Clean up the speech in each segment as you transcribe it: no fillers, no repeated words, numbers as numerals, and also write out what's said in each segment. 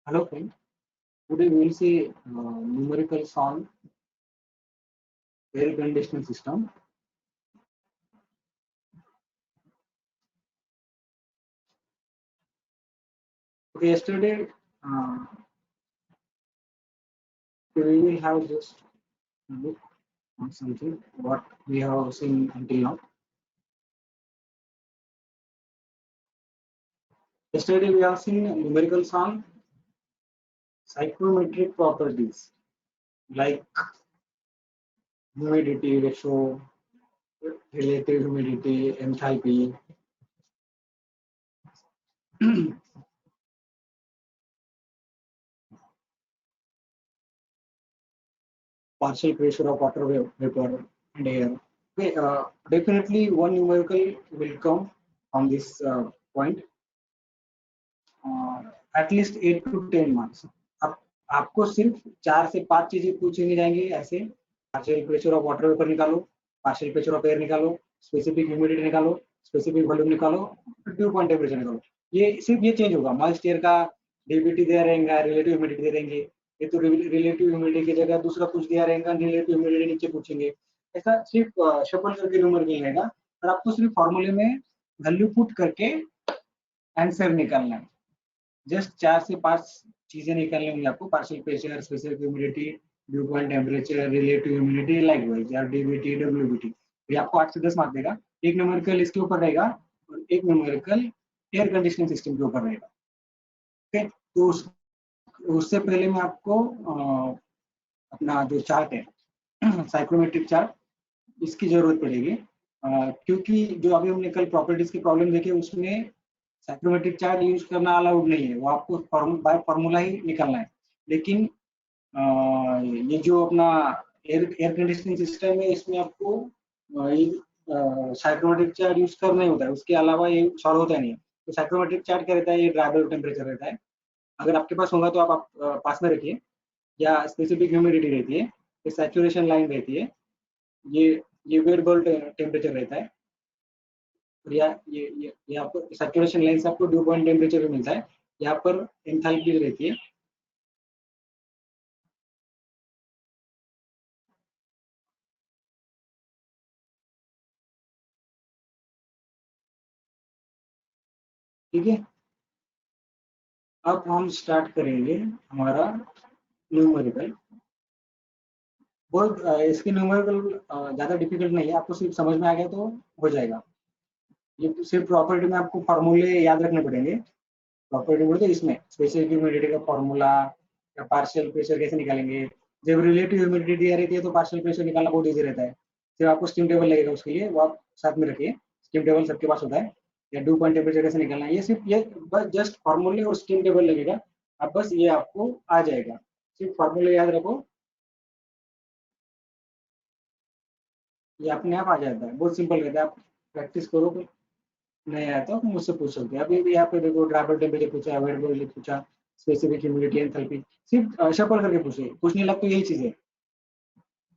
Hello friend, today we will see numerical solve air conditioning system. Okay, yesterday we will have just look on something what we have seen until now. Yesterday we have seen numerical solve psychrometric properties like humidity ratio, relative humidity, enthalpy. Partial pressure of water vapor and air. Okay, definitely one numerical will come on this point. At least 8 to 10 marks. आप आपको सिर्फ 4 से 5 चीजें पूछी जाएंगी ऐसे। Partial pressure of water vapour निकालो, partial pressure of air निकालो, स्पेसिफिक ह्यूमिडिटी निकालो, स्पेसिफिक वॉल्यूम निकालो, ड्यू पॉइंट टेम्परेचर निकालो। ये सिर्फ ये चेंज होगा, मॉइस्ट एयर का डीबीटी दिया रहेगा, रिलेटिव ह्यूमिडिटी दे देंगे। ये तो रिलेटिव ह्यूमिडिटी की जगह दूसरा कुछ दिया रहेगा, रिलेटिव ह्यूमिडिटी नीचे पूछेंगे। ऐसा सिर्फ शफल करके नंबर मिलेगा और आपको सिर्फ फॉर्मूले में वैल्यू पुट करके आंसर निकालना है। जस्ट 4 से 5 चीजें निकालनी होंगी आपको। Partial pressure, specific humidity, due point temperature, relative humidity, likewise या डीबीटी, डब्ल्यूबीटी। ये आपको 8 से 10 मार्क देगा। एक न्यूमेरिकल इसके ऊपर रहेगा और एक न्यूमेरिकल एयर कंडीशनिंग सिस्टम के ऊपर रहेगा। ओके, तो उससे पहले मैं आपको अपना जो चार्ट है साइक्रोमेट्रिक चार्ट, इसकी जरूरत पड़ेगी क्योंकि जो अभी हमने कल प्रॉपर्टीज की प्रॉब्लम देखे उसमें साइक्रोमेट्रिक चार्ट यूज करना अलाउड नहीं है, वो आपको बाय फॉर्मूला ही निकालना है। लेकिन ये जो अपना एयर कंडीशनिंग सिस्टम है इसमें आपको साइक्रोमेट्रिक चार्ट यूज करना ही होता है, उसके अलावा ये सॉल्व होता नहीं है। तो साइक्रोमेट्रिक चार्ट क्या रहता है, ये ड्राइबल टेम्परेचर रहता है। अगर आपके पास होगा तो आप पास में रखिए। या स्पेसिफिक ह्यूमिडिटी रहती है, ये सैचुरेशन लाइन रहती है, ये वेट बल्ब टेम्परेचर रहता है। या ये आपको सैचुरेशन लाइन से आपको ड्यू पॉइंट टेम्परेचर मिलता है। यहाँ पर एंथैल्पी रहती है। ठीक है, अब हम स्टार्ट करेंगे हमारा न्यूमेरिकल। बहुत इसकी न्यूमेरिकल ज्यादा डिफिकल्ट नहीं है, आपको सिर्फ समझ में आ गया तो हो जाएगा। ये सिर्फ प्रॉपर्टी में आपको फॉर्मूले याद रखने पड़ेंगे। प्रॉपर्टी बोलते इसमें स्पेसिफिक ह्यूमिडिटी का फॉर्मूला या पार्शियल प्रेशर कैसे निकालेंगे। जब रिलेटिव ह्यूमिडिटी दिया रहती है तो पार्शियल प्रेशर निकालना बहुत ईजी रहता है। सिर्फ आपको स्टीम टेबल लगेगा, उसके लिए वो आप साथ में रखिए। स्टीम टेबल सबके पास होता है। या ड्यू पॉइंट टेम्परेचर कैसे निकालना है, ये सिर्फ ये बस जस्ट फॉर्मूले और स्टीम टेबल लगेगा। अब बस ये आपको आ जाएगा, सिर्फ फॉर्मूले याद रखो, ये अपने आप आ जाता है। बहुत सिंपल रहता है, आप प्रैक्टिस करो। नहीं आया तो मुझसे पूछ सकते हैं। अभी भी यहाँ पे देखो ड्राइवर टेम्परेचर पूछा, वेट पूछा, स्पेसिफिक ह्यूमिडिटी, एंथैल्पी, सिर्फ शफल करके पूछने लग तो यही चीज है।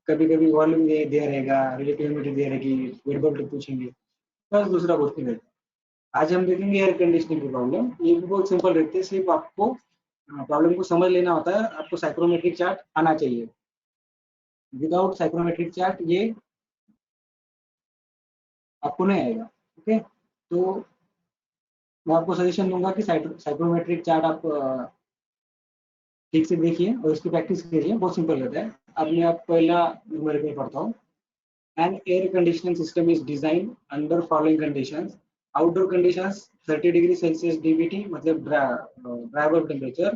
कभी कभी वॉल्यूम दिया रहेगा, रिलेटिव ह्यूमिडिटी दिया रहेगी, वेट बल्ब पूछेंगे, बस दूसरा क्वेश्चन है। आज हम देखेंगे एयर कंडीशनिंग की प्रॉब्लम। ये भी बहुत सिंपल रहती है, सिर्फ आपको प्रॉब्लम को समझ लेना होता है। आपको साइक्रोमेट्रिक चार्ट आना चाहिए। विदाउट साइक्रोमेट्रिक चार्ट ये आपको नहीं आएगा। ओके, तो मैं आपको सजेशन दूंगा कि साइक्रोमेट्रिक चार्ट आप ठीक से देखिए और इसकी प्रैक्टिस कीजिए, बहुत सिंपल रहता है। अब मैं आप पहला न्यूमेरिकल पढ़ता हूँ। An air conditioning system is designed under following conditions. Outdoor conditions 30 degree Celsius DVT मतलब dry bulb temperature,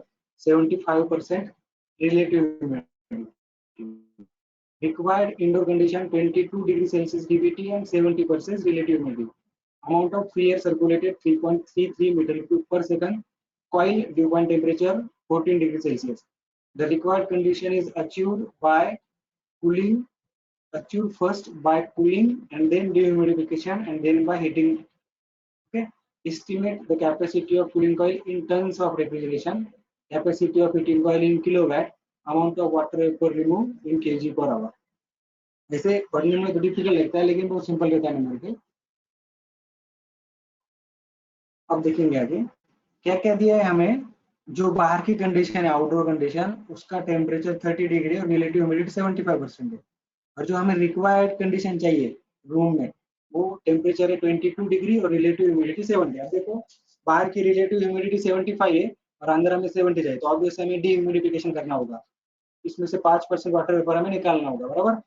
75% relative humidity. Required indoor condition 22 degree Celsius DVT and 70% relative humidity. Amount of free air circulated 3.33 meter cube per second. Coil dew point temperature 14 degree Celsius. The required condition is achieved first by cooling and then dehumidification and then by heating. Okay. Estimate the capacity of cooling coil in tons of refrigeration, capacity of heating coil in kilowatt, amount of water vapor removed in kg per hour. जैसे पढ़ने में तो difficult लगता है लेकिन बहुत simple रहता है नंबर के। अब देखेंगे आगे क्या क्या दिया है हमें। जो बाहर की कंडीशन है, आउटडोर कंडीशन, उसका टेम्परेचर 30 डिग्री और रिलेटिव ह्यूमिडिटी 75% है। और जो हमें रिक्वायर्ड कंडीशन चाहिए रूम में, वो टेम्परेचर है 22 डिग्री और रिलेटिव ह्यूमिडिटी 70। अब देखो बाहर की रिलेटिव ह्यूमिडिटी 75 है और अंदर हमें 70 चाहिए, तो ऑब्वियस हमें डीह्यूमिडिफिकेशन करना होगा, इसमें से 5% वाटर वेपर हमें निकालना होगा, बराबर।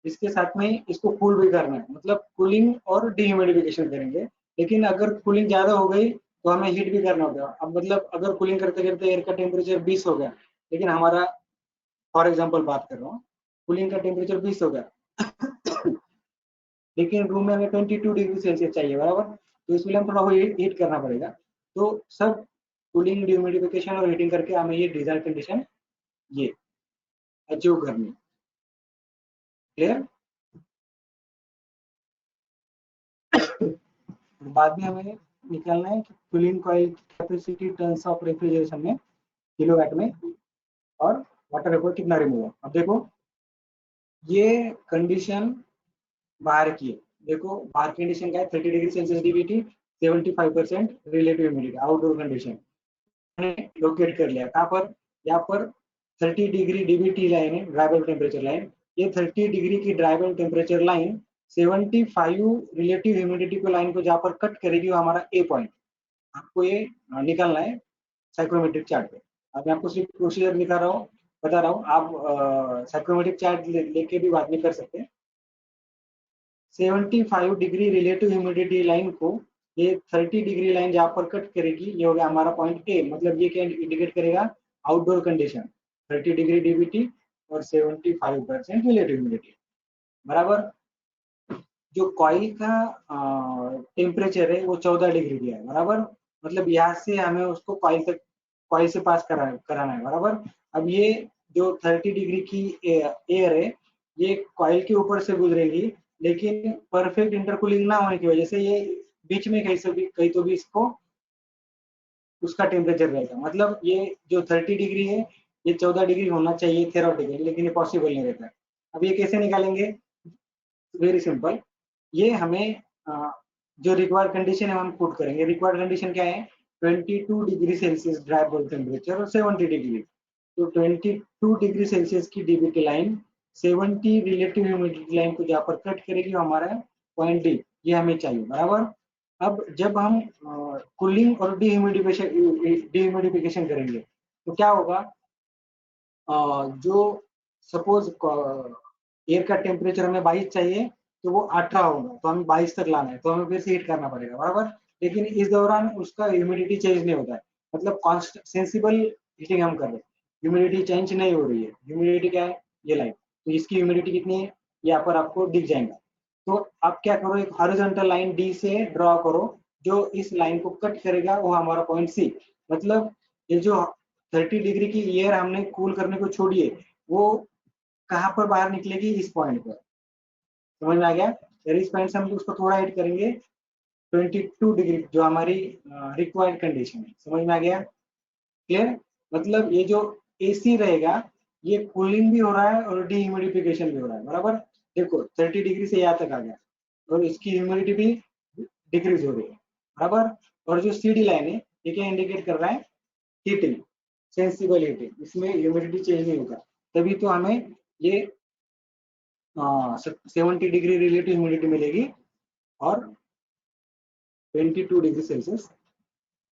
इसके साथ में इसको कूल भी करना है, मतलब कूलिंग और डीह्यूमिडिफिकेशन करेंगे। लेकिन अगर कूलिंग ज्यादा हो गई तो हमें हीट भी करना होगा। अब मतलब अगर कूलिंग करते करते एयर का टेम्परेचर 20 हो गया, लेकिन हमारा, फॉर एग्जाम्पल बात कर रहा हूँ, कूलिंग का टेम्परेचर 20 हो गया लेकिन रूम में हमें 22 डिग्री सेल्सियस चाहिए, बराबर। तो इसके लिए हम थोड़ा हीट करना पड़ेगा। तो सब कूलिंग, ह्यूमिडिफिकेशन और हीटिंग करके हमें ये डिजायर्ड कंडीशन ये अचीव करनी। क्लियर? बाद में हमें निकालना है कि cooling coil capacity turns of refrigeration में किलोवाट में और वाटर वेपर कितना रिमूव है। अब देखो ये कंडीशन बाहर की है। देखो बाहर की कंडीशन क्या है, 30 degree Celsius DVT, 75% relative humidity, outdoor condition locate कर लिया। कहाँ पर? यहाँ पर 30 डिग्री डीवीटी लाइन है, ड्राइबल टेम्परेचर लाइन। ये 30 डिग्री की dribble temperature line 75 relative humidity को लाइन को जहाँ पर कट करेगी वो हमारा ए पॉइंट। आपको ये निकालना है साइक्रोमेट्रिक चार्ट पे। अब मैं आपको सिर्फ प्रोसीजर दिखा रहा हूँ, बता रहा हूँ, आप साइक्रोमेट्रिक चार्ट लेके भी बाद में कर सकते हैं। 75 डिग्री रिलेटिव ह्यूमिडिटी लाइन को ये 30 डिग्री लाइन जहाँ पर कट करेगी, ये हो गया हमारा पॉइंट ए। मतलब ये क्या इंडिकेट करेगा? आउटडोर कंडीशन, 30 डिग्री डीवीटी और 75% रिलेटिव ह्यूमिडिटी, बराबर। जो कॉइल का टेम्परेचर है वो 14 डिग्री दिया है, बराबर। मतलब यहाँ से हमें उसको कॉइल तक, कॉइल से पास कराना है, बराबर। अब ये जो 30 डिग्री की एयर है, ये कॉइल के ऊपर से गुजरेगी, लेकिन परफेक्ट इंटरकूलिंग ना होने की वजह से ये बीच में कहीं तो भी इसको उसका टेम्परेचर रहेगा। मतलब ये जो 30 डिग्री है, ये 14 डिग्री होना चाहिए थेरोटिकली, लेकिन ये पॉसिबल नहीं रहता है। अब ये कैसे निकालेंगे? Very simple. ये हमें जो रिक्वायर्ड कंडीशन है हम पुट करेंगे। रिक्वायर्ड कंडीशन क्या है? 22 degree Celsius dry bulb temperature और 70 डिग्री। तो 22 डिग्री सेल्सियस की DBT line 70 relative humidity line को जहाँ पर कट करेगी वो हमारा पॉइंट डी, ये हमें चाहिए, बराबर। अब जब हम कूलिंग और डीह्यूमिडिफिकेशन करेंगे तो क्या होगा? जो सपोज एयर का टेम्परेचर हमें 22 चाहिए, तो वो 18 होगा, तो हमें 22 तक लाना है, तो हमें फिर से हीट करना पड़ेगा, बराबर। लेकिन इस दौरान उसका ह्यूमिडिटी चेंज नहीं होता है, मतलब कॉन्स्ट सेंसिबल हीटिंग हम कर रहे हैं, ह्यूमिडिटी चेंज नहीं हो रही है। ह्यूमिडिटी क्या है? ये लाइन, तो इसकी ह्यूमिडिटी कितनी है यहाँ पर आपको दिख जाएगा। तो आप क्या करो, एक हॉरिजॉन्टल लाइन डी से ड्रॉ करो, जो इस लाइन को कट करेगा वो हमारा पॉइंट सी। मतलब ये जो 30 डिग्री की एयर हमने कूल करने को छोड़ी है, वो कहाँ पर बाहर निकलेगी? इस पॉइंट पर। समझ में आ गया? इस पॉइंट से हम उसको थोड़ा ऐड करेंगे 22 डिग्री, जो हमारी रिक्वायर्ड कंडीशन है। समझ में आ गया? क्लियर? मतलब ये जो एसी रहेगा, ये कूलिंग भी हो रहा है और डीह्यूमिडिफिकेशन भी हो रहा है, बराबर। देखो 30 डिग्री से यहाँ तक आ गया और इसकी ह्यूमिडिटी भी डिक्रीज हो रही है, बराबर। और जो सीडी लाइन है, ये क्या इंडिकेट कर रहा है? हीटिंग, सेंसिबल हीटिंग, इसमें ह्यूमिडिटी चेंज नहीं होगा। तभी तो हमें ये 70 डिग्री रिलेटिव ह्यूमिडिटी मिलेगी और 22 डिग्री सेल्सियस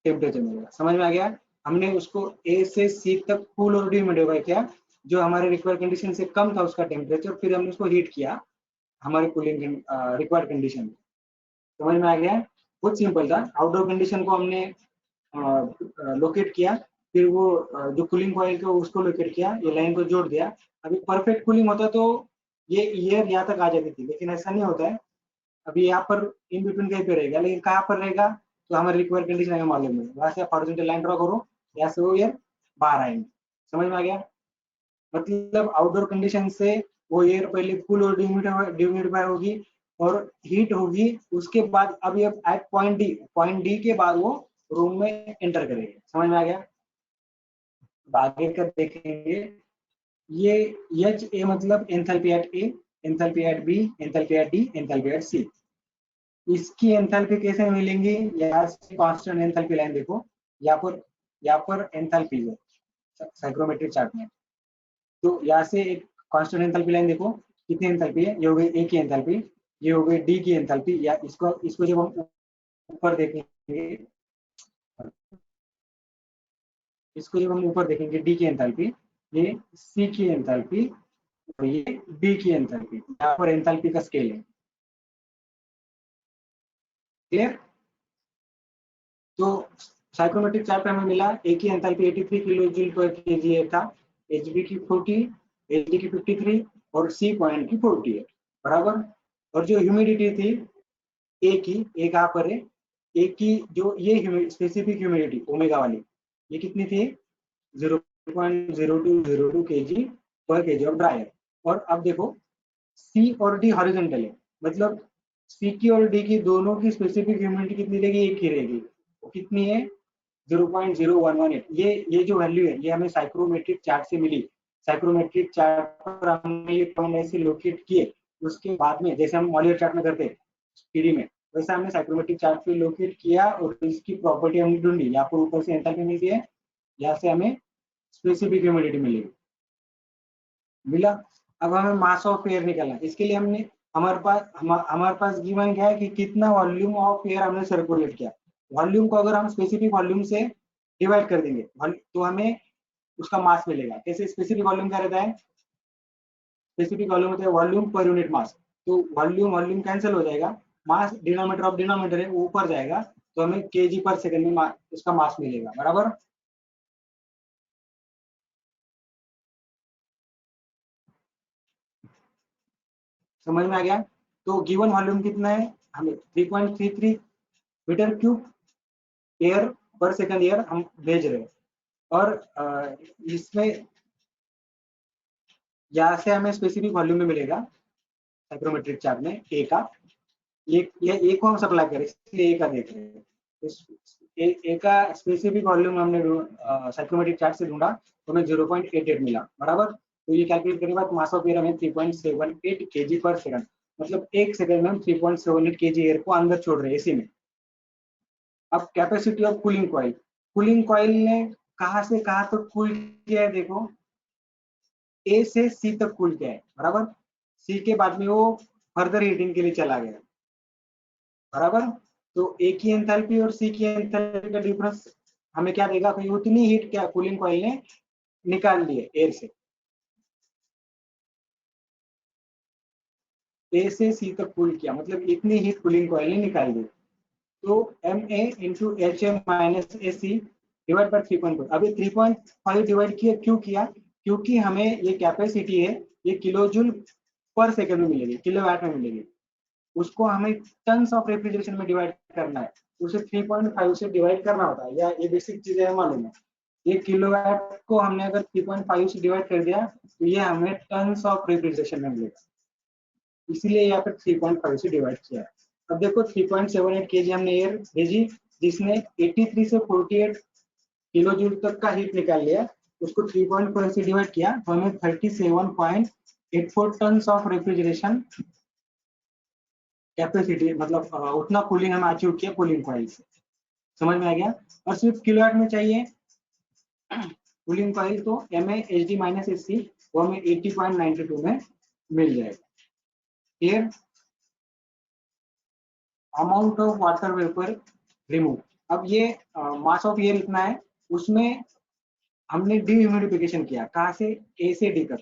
टेम्परेचर मिलेगा। समझ में आ गया? हमने उसको ए से सी तक कूल और डिह्यूमिडिफाई किया, जो हमारे रिक्वायर्ड कंडीशन से कम था उसका टेम्परेचर, फिर हमने उसको हीट किया हमारे कूलिंग रिक्वायर्ड कंडीशन में। समझ में आ गया? बहुत सिंपल था। आउटडोर कंडीशन को हमने लोकेट किया, फिर वो जो कूलिंग कॉइल का उसको लोकेट किया, ये लाइन को जोड़ दिया। अभी परफेक्ट कूलिंग होता तो ये ईयर यहाँ तक आ जाती थी, लेकिन ऐसा नहीं होता है। अभी यहाँ पर इन बिटवीन कहीं पे रहेगा, लेकिन कहाँ पर रहेगा? तो हमारे रिक्वायर्ड कंडीशन हमें मालूम है, वहां से आप हॉरिजॉन्टल लाइन ड्रॉ करो, यहाँ से वो ईयर बाहर आएंगे। समझ में आ गया? मतलब आउटडोर कंडीशन से वो एयर पहले कूल और डिह्यूमिडिफाई होगी और हीट होगी, उसके बाद अभी अब एट पॉइंट डी के बाद वो रूम में एंटर करेगी। समझ में आ गया? आगे कर देखेंगे। ये एच ए मतलब enthalpy at A, enthalpy at B, enthalpy at D, enthalpy at C. इसकी एंथैल्पी कैसे मिलेंगी? यहाँ से कांस्टेंट एंथैल्पी लाइन देखो, यहाँ पर यहाँ पर एंथैल्पी है साइक्रोमेट्रिक चार्ट में। तो यहाँ से एक कांस्टेंट एंथैल्पी लाइन देखो, कितनी एंथैल्पी है, ये हो गई ए की एंथैल्पी, ये हो गई डी की एंथैल्पी, या इसको जब हम ऊपर देखेंगे, इसको जब हम ऊपर देखेंगे डी की एंथैल्पी, ये सी की एंथैल्पी और ये डी की एंथैल्पी, यहाँ पर एंथैल्पी का स्केल है। क्लियर? तो साइक्रोमेट्रिक चार्ट पे हमें मिला ए की एंथैल्पी 83 किलो जूल पर केजी था, एच बी की 40, एच डी की 53 और सी पॉइंट की 48 बराबर। और जो ह्यूमिडिटी थी ए की, ए कहाँ पर है, ए की जो ये स्पेसिफिक ह्यूमिडिटी ओमेगा वाली, ये कितनी थी 0.0202 kg पर केजी ऑफ ड्राई। और अब देखो सी और डी हॉरिजॉन्टल है, मतलब सी की और डी की दोनों की स्पेसिफिक ह्यूमिडिटी कितनी रहेगी, एक ही रहेगी। वो कितनी है 0.0118। ये जो वैल्यू है ये हमें साइक्रोमेट्रिक चार्ट से मिली। साइक्रोमेट्रिक चार्ट पर हमने ये पॉइंट ऐसे लोकेट किए, उसके बाद में जैसे हम मॉड्यूलर चार्ट में करते हैं पीडी में, वैसे हमने साइक्रोमेट्रिक चार्ट पे लोकेट किया और इसकी प्रॉपर्टी हमने ढूंढी। यहाँ पर ऊपर से एंथैल्पी मिलती है, यहाँ से हमें स्पेसिफिक ह्यूमिडिटी मिलेगी, मिला। अब हमें मास ऑफ एयर निकालना है, इसके लिए हमने हमारे पास गिवन क्या है कि कितना वॉल्यूम ऑफ एयर हमने सर्कुलेट किया। वॉल्यूम को अगर हम स्पेसिफिक वॉल्यूम से डिवाइड कर देंगे तो हमें उसका मास मिलेगा। कैसे? स्पेसिफिक वॉल्यूम क्या रहता है, स्पेसिफिक वॉल्यूम होता है वॉल्यूम पर यूनिट मास। तो वॉल्यूम वॉल्यूम कैंसिल हो जाएगा, मास डिनोमिनेटर ऑफ डिनोमिनेटर है वो ऊपर जाएगा, तो हमें केजी पर सेकंड में उसका मास मिलेगा बराबर। समझ में आ गया? तो गिवन वॉल्यूम कितना है, हमें 3.33 मीटर क्यूब एयर पर सेकंड एयर हम भेज रहे हैं। और इसमें यहाँ से हमें स्पेसिफिक वॉल्यूम में मिलेगा साइक्रोमेट्रिक चार्ट में ए का, ये ए को हम सप्लाई करें इसलिए ए का देख रहे हैं। ए का स्पेसिफिक वॉल्यूम हमने साइक्रोमेट्रिक चार्ट से ढूंढा तो हमें 0.88 मिला बराबर। तो ये कैलकुलेट करने के बाद मास ऑफ एयर हमें 3.78 kg पर सेकंड, मतलब एक सेकंड में हम 3.78 kg एयर को अंदर छोड़ रहे हैं एसी में। अब capacity of cooling coil, cooling coil ने कहां से कहां तक कूल किया है, देखो ए से सी तक कूल किया है बराबर। सी के बाद में वो फर्दर हीटिंग के लिए चला गया बराबर। तो ए की एंथैल्पी और सी की एंथैल्पी का डिफरेंस हमें क्या देगा, कि उतनी हीट क्या कूलिंग कॉइल ने निकाल ली है एयर से, ए से सी तक कूल किया, मतलब इतनी हीट कूलिंग कॉइल ने निकाल दी। तो M A into H M minus A C divide by 3.5। अभी 3.5 डिवाइड किया, क्यों किया, क्योंकि हमें ये कैपेसिटी है ये किलो जूल पर सेकंड में मिलेगी, किलोवाट में मिलेगी। उसको हमें टन्स ऑफ रेफ्रिजरेशन में डिवाइड करना है, उसे 3.5 से डिवाइड करना होता है, या ये बेसिक चीजें है मालूम है। ये किलोवाट को हमने अगर 3.5 से डिवाइड कर दिया तो ये हमें टन्स ऑफ रेफ्रिजरेशन में मिलेगा, इसीलिए यहाँ पर 3.5 से डिवाइड किया है। अब देखो 3.78 kg हमने एयर भेजी जिसने 83 से 48 किलो जूल तक का हीट निकाल लिया, उसको 3.5 से डिवाइड किया तो हमें 37.84 टन्स ऑफ रेफ्रिजरेशन कैपेसिटी, मतलब उतना कूलिंग हम अचीव किया कूलिंग कॉइल से। समझ में आ गया? और सिर्फ किलोवाट में चाहिए कूलिंग कॉइल तो M H D minus S C वो हमें 80.92 में मिल जाएगा। Clear? Amount of water vapour remove, अब ये मास ऑफ एयर इतना है, उसमें हमने डीह्यूमिडिफिकेशन किया, कहाँ से, ए से डी तक।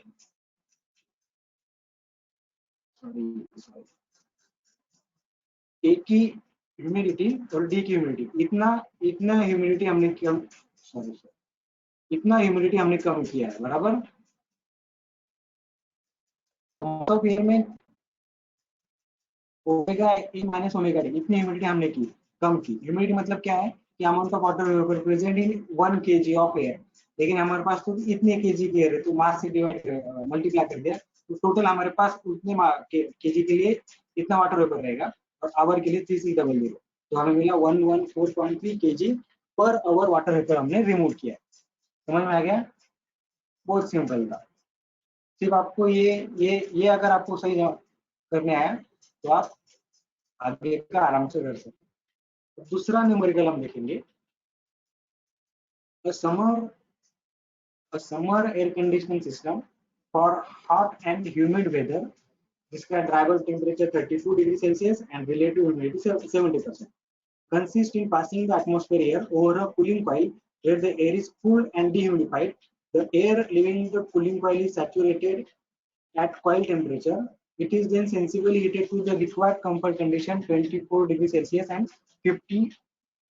ए की ह्यूमिडिटी और डी की ह्यूमिडिटी, इतना इतना ह्यूमिडिटी हमने कम, सॉरी इतना ह्यूमिडिटी हमने कम किया है बराबर। तो एयर में omega A minus omega D, इतनी ह्यूमिडिटी हमने की, कम की। ह्यूमिडिटी मतलब क्या है कि amount of water vapour present in 1 kg of air, लेकिन हमारे पास तो इतने केजी की एयर है, तो मास से डिवाइड मल्टीप्लाई कर दिया तो टोटल हमारे पास उतने केजी के लिए इतना वाटर वेपर रहेगा, और आवर के लिए 3600, तो हमें मिला 114.3 kg per hour water vapour हमने रिमूव किया। समझ में आ गया? बहुत सिंपल था। सिर्फ आपको ये अगर आपको सही करने आया तो आप आगे का आराम से कर सकते हैं। दूसरा न्यूमेरिकल हम देखेंगे। A summer air conditioning system for hot and humid weather जिसका driver temperature 32 degree Celsius and relative humidity 70% consists in passing the atmosphere air over a cooling coil where the air is cooled and dehumidified. The air leaving the cooling coil is saturated at coil temperature. It is then sensibly heated to the required comfort condition 24 degree Celsius and 50%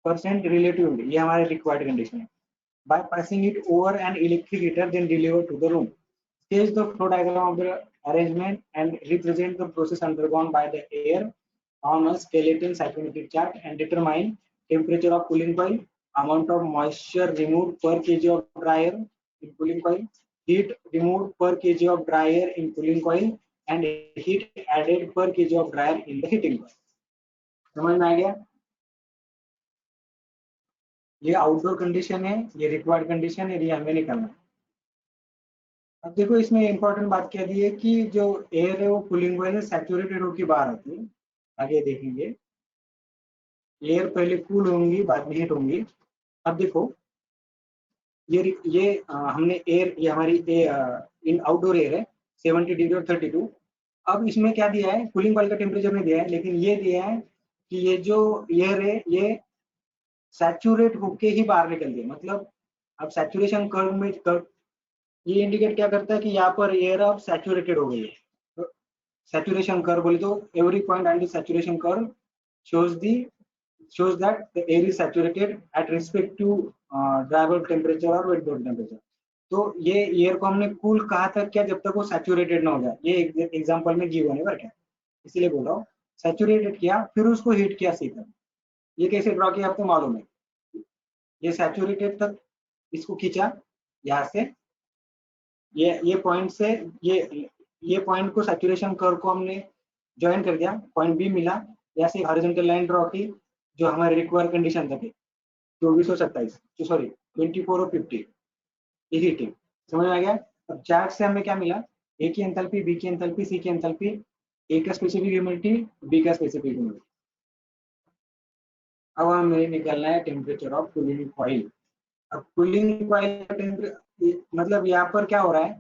relative humidity. ये हमारे required condition है. By passing it over an electric heater, then delivered to the room. Sketch the flow diagram of the arrangement and represent the process undergone by the air on a skeleton psychrometric chart and determine temperature of cooling coil, amount of moisture removed per kg of dry air in cooling coil, heat removed per kg of dry air in cooling coil and heat added per kg of dry air in the heating coil. समझ में आ गया? ये outdoor condition है, ये required condition है, ये हमें निकालना है. अब देखो इसमें इंपॉर्टेंट बात क्या दी है कि जो एयर है वो कूलिंग कॉइल से सैचुरेटेड होकर बाहर आती है. आगे देखेंगे एयर पहले कूल होंगी बाद में हीट होंगी. अब देखो ये हमने एयर, ये हमारी इन आउटडोर एयर है 70 डिग्री और 32. अब इसमें क्या दिया है, कूलिंग कॉइल का टेम्परेचर नहीं दिया है, लेकिन ये दिया है कि ये जो एयर है ये सैचुरेट होके ही बाहर निकल गया. मतलब अब सैचुरेशन कर्व में ये इंडिकेट क्या करता है कि यहाँ पर एयर अब सैचुरेटेड हो गई है. तो सैचुरेशन कर्व बोले तो every point on the saturation curve shows that the air is saturated at respect to dry bulb temperature और wet bulb temperature. तो ये एयर को हमने कूल कहा था क्या, जब तक वो सैचुरेटेड ना हो जाए. ये एग्जांपल में गिवन है क्या, इसीलिए बोल रहा हूँ. सैचुरेटेड किया फिर उसको हीट किया सीधा. ये कैसे ड्रॉ किया आपको मालूम है. ये सैचुरेटेड तक इसको खींचा यहाँ से, ये पॉइंट से ये पॉइंट को सैचुरेशन कर्व को हमने ज्वाइन कर दिया, पॉइंट बी मिला. यहाँ से हॉरिजॉन्टल लाइन ड्रॉ की जो हमारे रिक्वायर कंडीशन था 2427 सॉरी 24 और 50 ये हीटिंग. समझ में आ गया. अब चार्ट से हमें क्या मिला, ए की एंथैल्पी, बी की एंथैल्पी, सी की एंथैल्पी, ए का स्पेसिफिक ह्यूमिडिटी, बी का स्पेसिफिक ह्यूमिडिटी. अब हमें निकालना है टेम्परेचर ऑफ कूलिंग कॉइल. अब कूलिंग कॉइल का टेम्परेचर मतलब यहाँ पर क्या हो रहा है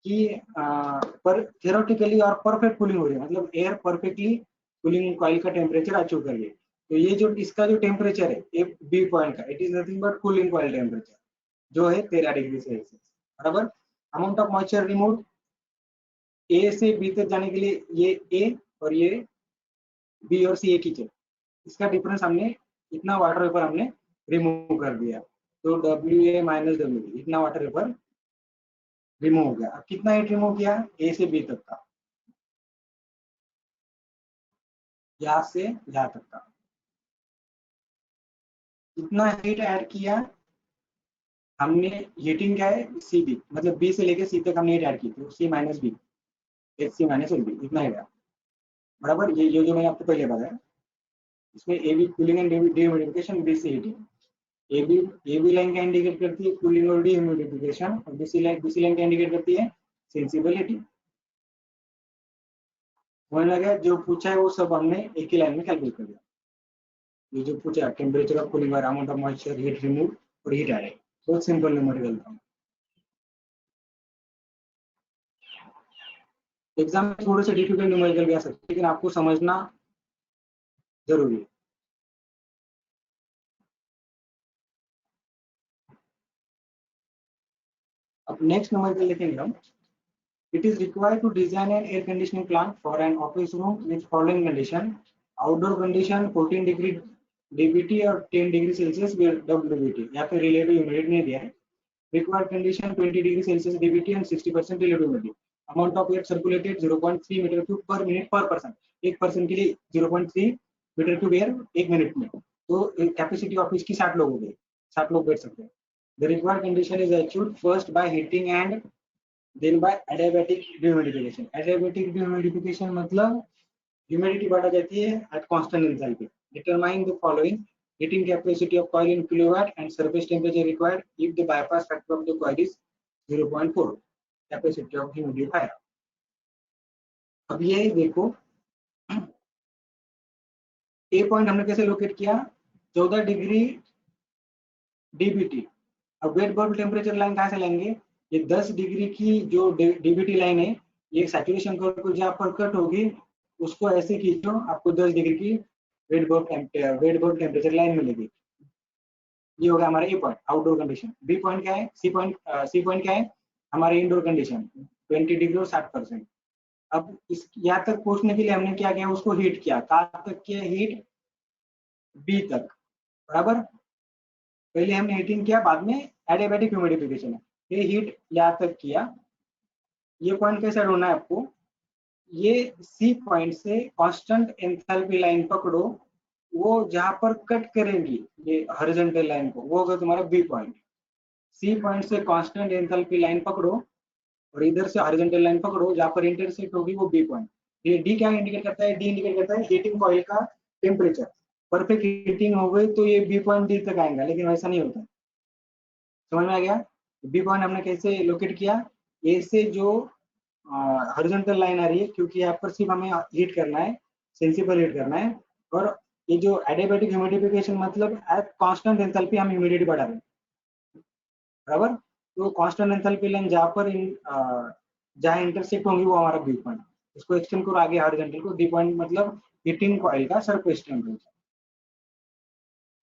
कि पर थ्योरेटिकली और परफेक्ट कूलिंग हो रही है. मतलब एयर परफेक्टली कूलिंग कॉइल का टेम्परेचर अचीव कर लिया. तो ये जो इसका जो टेम्परेचर है ए बी पॉइंट का, it is nothing but cooling coil temperature जो है 13 डिग्री सेल्सियस. बराबर. अमाउंट ऑफ मॉइस्चर रिमूव ए से बी तक जाने के लिए ये ए और ये बी और सी एक ही है. इसका डिफरेंस हमने इतना वाटर वेपर हमने रिमूव कर दिया. तो W A minus W B इतना वाटर वेपर रिमूव हो गया. अब कितना हीट रिमूव किया, ए से बी तक का, यहाँ से यहाँ तक का. इतना हीट ऐड किया हमने. हीटिंग क्या है, सी बी, मतलब बी से लेके सी तक हमने हीट ऐड की थी. C minus B, H C minus L B, इतना ही. बराबर. ये जो मैंने आपको पहले बताया, इसमें A B cooling and dehumidification, B C heating. A B line का इंडिकेट करती है कूलिंग और डिह्यूमिडिफिकेशन और बी सी लाइन का इंडिकेट करती है सेंसिबल हीटिंग. होने लगा जो पूछा है वो सब हमने एक ही लाइन में कैलकुलेट कर दिया. ये जो पूछा टेम्परेचर ऑफ कूलिंग और amount of moisture, heat remove और हीट एडेड, बहुत सिंपल न्यूमेरिकल था. एग्जाम में थोड़े से डिफिकल्ट न्यूमेरिकल भी आ सकते हैं, लेकिन आपको समझना जरूरी है. अब नेक्स्ट न्यूमेरिकल देखेंगे हम. It is required to design an air conditioning plant for an office room with following condition. Outdoor condition 14 degree dBT और 10 degree Celsius WBT. यहाँ पे relative humidity नहीं दिया है. Required condition 20 degree Celsius dBT and 60% relative humidity. Amount of air circulated 0.3 meter cube per minute per person. एक person के लिए 0.3 metre cube air एक मिनट में. तो कैपेसिटी ऑफिस की 60 लोग हो गए, 60 लोग बैठ सकते हैं. The required condition is achieved first by heating and then by adiabatic dehumidification. Adiabatic dehumidification मतलब ह्यूमिडिटी बढ़ा जाती है at constant enthalpy. Determine the following: heating capacity of coil in kilowatt and surface temperature required if the bypass factor of the coil is 0.4. Capacity of humidifier. अब ये देखो ए point हमने कैसे locate किया, 14 डिग्री डीबीटी अब wet bulb temperature line कहाँ से लेंगे? ये 10 डिग्री की जो डीबीटी लाइन है, ये सैचुरेशन कर्व को जहाँ पर कट होगी उसको ऐसे खींचो, आपको 10 डिग्री की वेट बल्ब टेम्परेचर लाइन मिलेगी। ये हो गया हमारा A point, outdoor condition. B point क्या है? सी पॉइंट क्या है? हमारे इंडोर कंडीशन 20 डिग्री और 60%। अब इस यहाँ तक पहुंचने के लिए हमने क्या किया? उसको हीट किया। कहाँ तक किया हीट? बी तक, बराबर। पहले हमने हीटिंग किया, बाद में एडियाबैटिक ह्यूमिडिफिकेशन है। ये हीट यहाँ तक किया। ये पॉइंट कैसे ढूंढना है आपको? ये सी पॉइंट से कांस्टेंट एंथैल्पी लाइन पकड़ो, वो जहां पर कट करेंगी ये हॉरिजॉन्टल लाइन को, वो होगा तुम्हारा बी पॉइंट। सी पॉइंट से कांस्टेंट एंथैल्पी लाइन पकड़ो और इधर से हॉरिजॉन्टल लाइन पकड़ो, जहां पर इंटरसेक्ट होगी वो बी पॉइंट। ये डी क्या इंडिकेट करता है? डी इंडिकेट करता है हीटिंग कॉइल का टेम्परेचर। परफेक्ट हीटिंग हो गई तो ये बी पॉइंट डी तक आएगा, लेकिन वैसा नहीं होता। समझ में आ गया? बी पॉइंट हमने कैसे लोकेट किया? ए से जो हॉरिजॉन्टल लाइन आ रही है, क्योंकि यहाँ पर सिर्फ हमें हीट करना है, सेंसिबल हीट करना है। और ये जो एडियाबैटिक ह्यूमिडिफिकेशन मतलब एट कांस्टेंट एंथैल्पी हम ह्यूमिडिटी बढ़ा रहे हैं, बराबर। तो कांस्टेंट एंथैल्पी लाइन जहाँ पर जहाँ इंटरसेक्ट होंगी वो हमारा बी पॉइंट। इसको एक्सटेंड करो आगे हॉरिजॉन्टल को, डी पॉइंट मतलब हीटिंग कॉइल का सरफेस टेम्परेचर।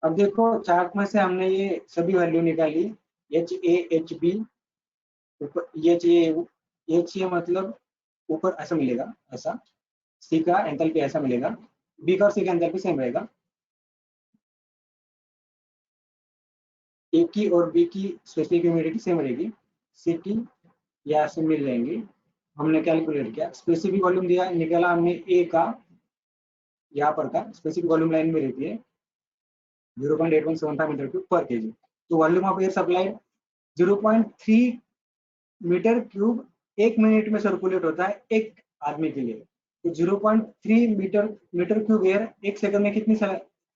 अब देखो चार्ट में से हमने ये सभी वैल्यू निकाली, H A H B, H A मतलब ऊपर ऐसा मिलेगा, ऐसा। सी का एंथैल्पी ऐसा मिलेगा, बी का और सी का एंथैल्पी सेम रहेगा। ए की और बी की स्पेसिफिक ह्यूमिडिटी सेम रहेगी, सी की यहाँ से मिल जाएंगी। हमने कैलकुलेट किया, स्पेसिफिक वॉल्यूम दिया, निकाला हमने ए का, यहाँ पर का स्पेसिफिक वॉल्यूम लाइन में रहती है 0.8175 मीटर क्यूब पर केजी। तो volume of air supplied 0.3 metre cube एक मिनट में सर्कुलेट होता है एक आदमी के लिए। तो 0.3 मीटर क्यूब एयर एक सेकंड में कितनी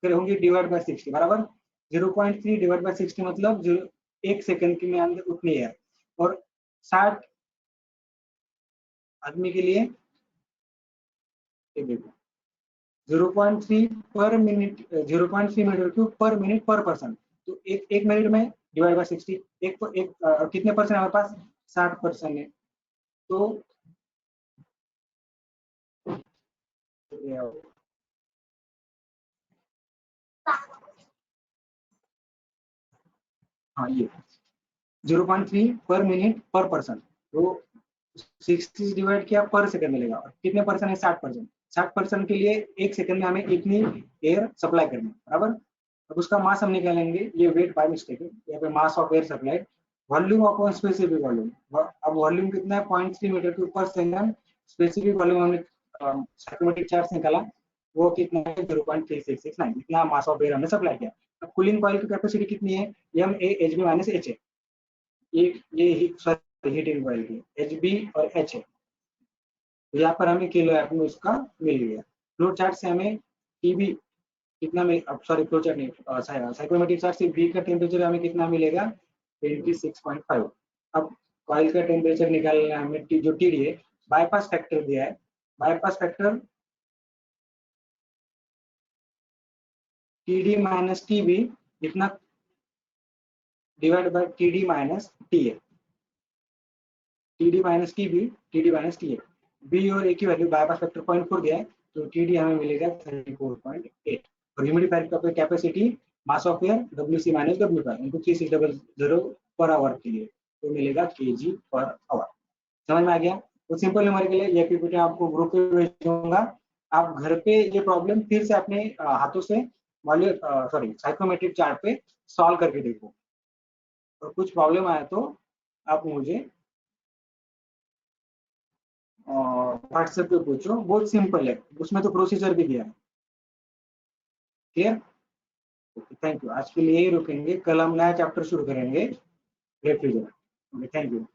होंगी? डिवाइड बाय 60, बराबर। 0.3 डिवाइड बाय 60 मतलब एक सेकंड के में अंदर उतनी एयर। और 60 आदमी के लिए 0.3 पर मिनट, 0.3 मीटर क्यूब पर मिनट पर पर्सन। तो एक मिनट में डिवाइड बाय 60, कितने परसेंट हमारे पास? 60% है। तो हाँ, ये 0.3 पर मिनट पर पर्सन। तो 60 डिवाइड किया पर सेकंड मिलेगा, और कितने पर्सन है? 60%। 60% के लिए एक सेकंड में हमें इतनी एयर सप्लाई करनी है, बराबर। अब उसका मास हम निकालेंगे, ये वेट बाय मिस्टेक है, यहाँ पे mass of air supplied, volume upon specific volume. अब वॉल्यूम कितना है? 0.3 मीटर क्यूब पर सेकंड। स्पेसिफिक वॉल्यूम हमने साइकोमेट्रिक चार्ट से निकाला, वो कितना है? 0.3669। इतना मास ऑफ एयर हमने सप्लाई किया। अब कूलिंग कॉइल की कैपेसिटी कितनी है? M A H B minus H A. ये सॉरी हीटिंग कॉइल की एच बी और एच है। तो यहाँ पर हमें किलो एफ में उसका मिल गया। फ्लो चार्ट से हमें टीबी कितना मिल, अब सॉरी फ्लो चार्ट नहीं, साइक्रोमेट्रिक चार्ट से बी का टेम्परेचर हमें कितना मिलेगा? 26.5। अब कॉइल का टेम्परेचर निकालना है हमें, जो टीडी है, बाईपास फैक्टर दिया है, bypass factor TD minus TB इतना divide by TD minus T है, TD minus TB, TD minus T है। बी और ए की वैल्यू बाईपास फैक्टर 0.4 दिया है, तो टीडी हमें मिलेगा 34.8। और ह्यूमिडिफायर का capacity mass of air WC minus W five into 3600 per our के लिए, तो मिलेगा केजी पर आवर। समझ में आ गया? तो सिंपल नंबर के लिए ये पीपीटी आपको ग्रुप पे भेज दूंगा। आप घर पे ये प्रॉब्लम फिर से अपने हाथों से सॉरी साइकोमेट्रिक चार्ट पे सॉल्व करके देखो, और कुछ प्रॉब्लम आया तो आप मुझे व्हाट्सएप पे पूछो, बहुत सिंपल है, उसमें तो प्रोसीजर भी दिया है। क्लियर? Thank you. आज के लिए यही रुकेंगे, कल हम नया चैप्टर शुरू करेंगे रेफ्रिजरेटर। Thank you.